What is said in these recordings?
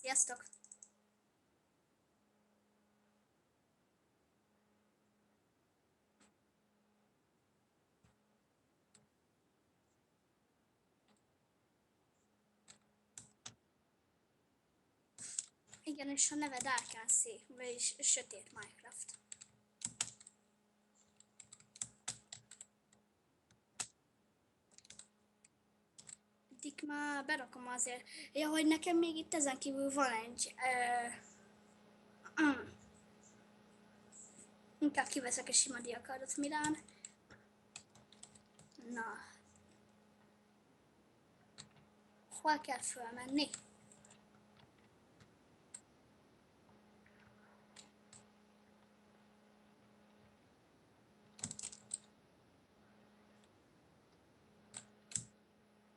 Sziasztok! Igen, és a neve Dark Sea, vagyis Sötét Minecraft. Eddig már berakom azért. Ja, hogy nekem még itt ezen kívül van egy... inkább kiveszek egy sima diakardot, Milán. Na, hol kell fölmenni?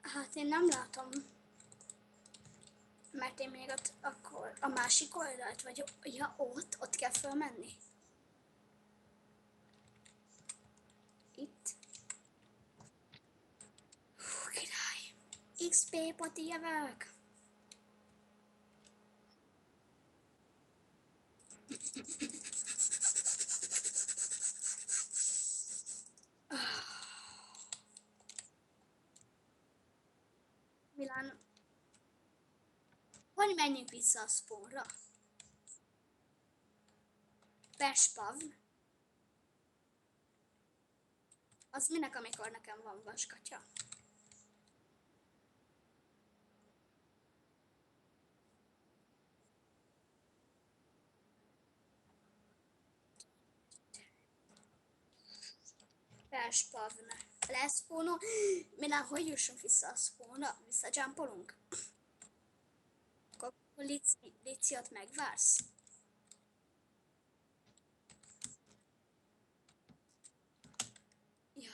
Hát én nem látom, mert én még ott akkor a másik oldalt vagy, ja ott kell fölmenni. Itt. Hú, király. XP poti jövök. Milán, hogy menjünk vissza a spawnra? Pespavn. Az minek, amikor nekem van vaskatya? Felspavn. Leszpónó. Milyen, hogy jussunk vissza a spónra? Visszajumpolunk? Akkor Lici, megvársz? Jaj.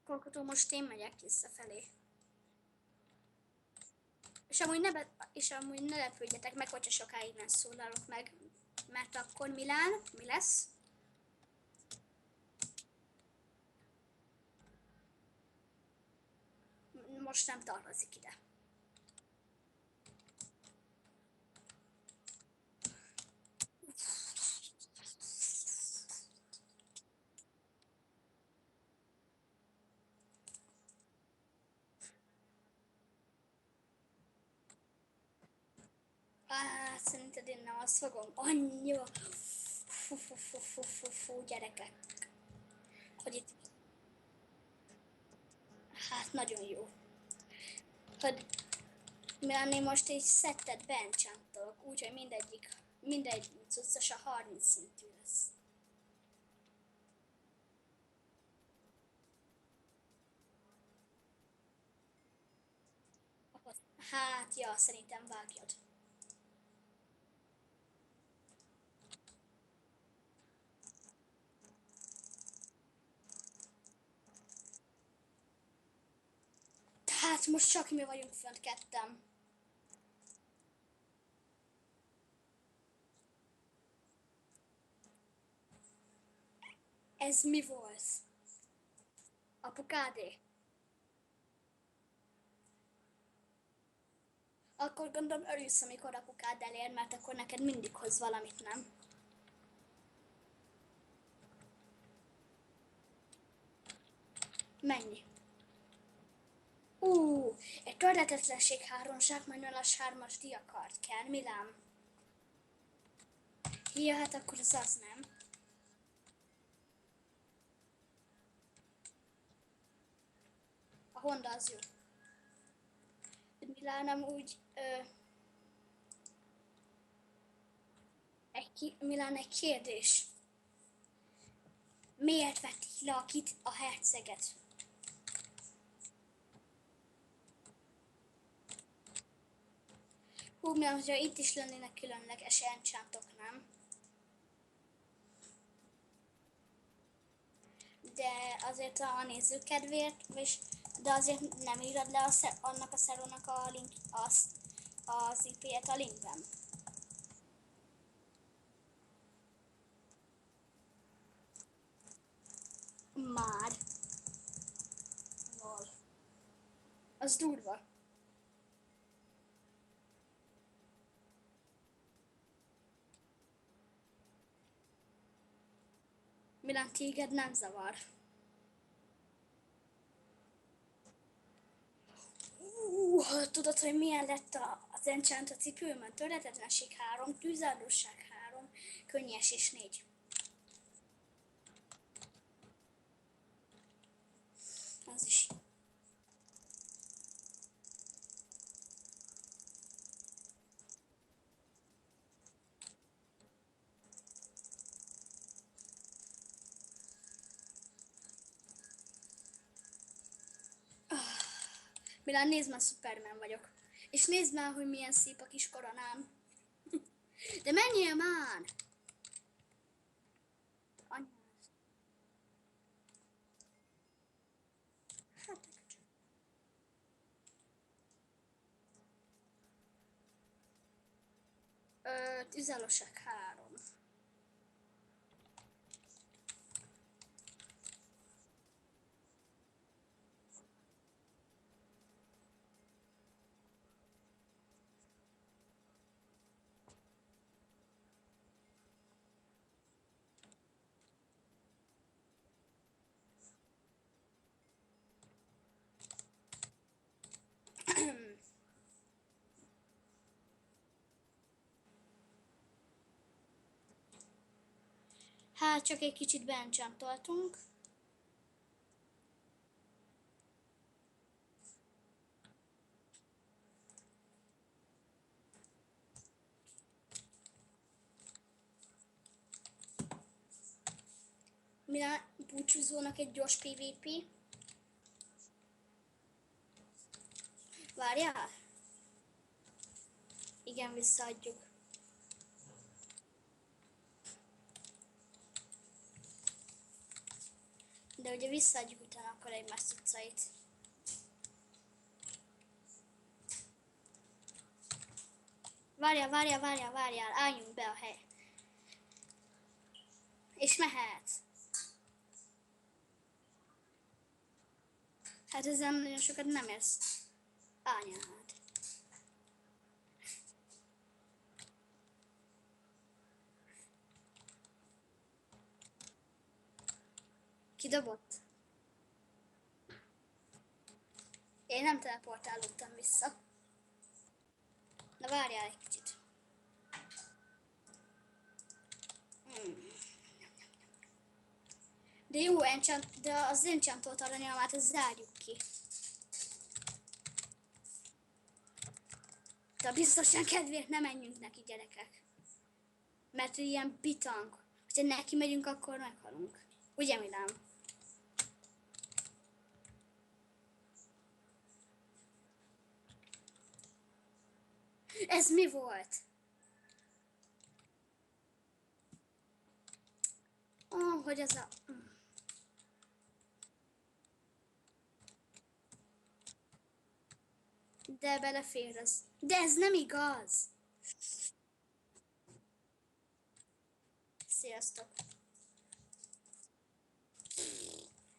Akkor most én megyek visszafelé. És amúgy ne lepődjetek meg, hogyha sokáig nem szólalok meg, mert akkor Milán, mi lesz? Most nem tartozik ide. Szerinted én nem azt fogom? Annyira. Fú, gyerekek. Hogy itt... Hát nagyon jó. Hogy mivel én most egy szettet beenchantolok, úgyhogy mindegy cuccos a 30 szintű lesz. Hát, ja, szerintem vágjad. Tehát most csak mi vagyunk fönt ketten. Ez mi volt? Apukádé? Akkor gondolom örülsz, amikor apukád elér, mert akkor neked mindig hoz valamit, nem? Mennyi? Egy törletetlenség 3 zsákmányolas 3-as diakart kell, Milán. Ja, hát akkor az nem. A Honda az jó. Milán úgy... Milán egy kérdés. Miért vették le a herceget? Hú, mert hogyha itt is lennének különleges enchantok, nem? De azért a néző kedvéért, de azért nem írod le annak a szerónak a link, az IP-et a linkben. Már. Az durva. Milán téged nem zavar. Tudod, hogy milyen lett az enchant a cipőmön? Töredetlenség 3, tűzállóság 3, könnyesés 4. Az is. Milán, nézd már, Superman vagyok. És nézd már, hogy milyen szép a kis koronám. De menjél már! Anyád. Hát, tűzállóság 3. Hát csak egy kicsit beenchantoltunk. Milán, búcsúzónak egy gyors PvP. Várjál? Igen, visszaadjuk. De ugye visszaadjuk utána akkor egymás cuccait. Várjál, álljunk be a hely. És mehetsz. Hát ezzel nagyon sokat nem érsz. Anyád. Kidobott? Én nem teleportálódtam vissza. Na várjál egy kicsit. De jó, de az enchantolt aranyalmát azt zárjuk ki. De a biztosan kedvéért nem menjünk neki, gyerekek. Mert ilyen bitang. Ha neki megyünk, akkor meghalunk. Ugye, Milán? Ez mi volt? Hogy ez a... De belefér az. De ez nem igaz. Sziasztok.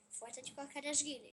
Folytatjuk a keresgélést.